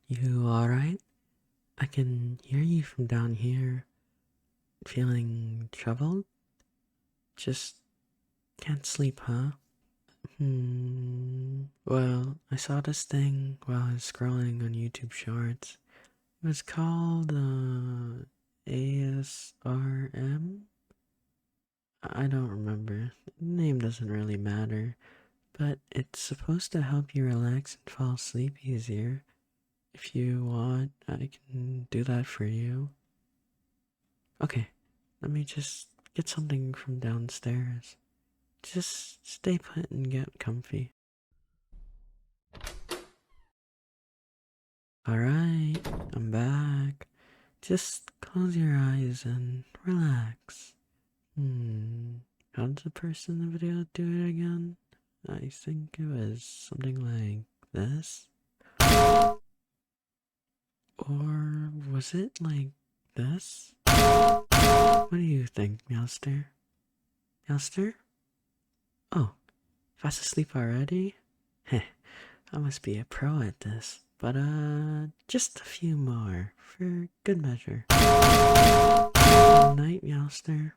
You alright? I can hear you from down here. Feeling troubled? Just can't sleep, huh? Well, I saw this thing while I was scrolling on YouTube Shorts. It was called, ASRM? I don't remember. The name doesn't really matter. But it's supposed to help you relax and fall asleep easier. If you want, I can do that for you. Okay, let me just get something from downstairs. Just stay put and get comfy. Alright, I'm back. Just close your eyes and relax. How did the person in the video do it again? I think it was something like this. Or was it like this? What do you think, Meowster? Meowster? Oh, fast asleep already? Heh, I must be a pro at this. But, just a few more, for good measure. Good night, Meowster.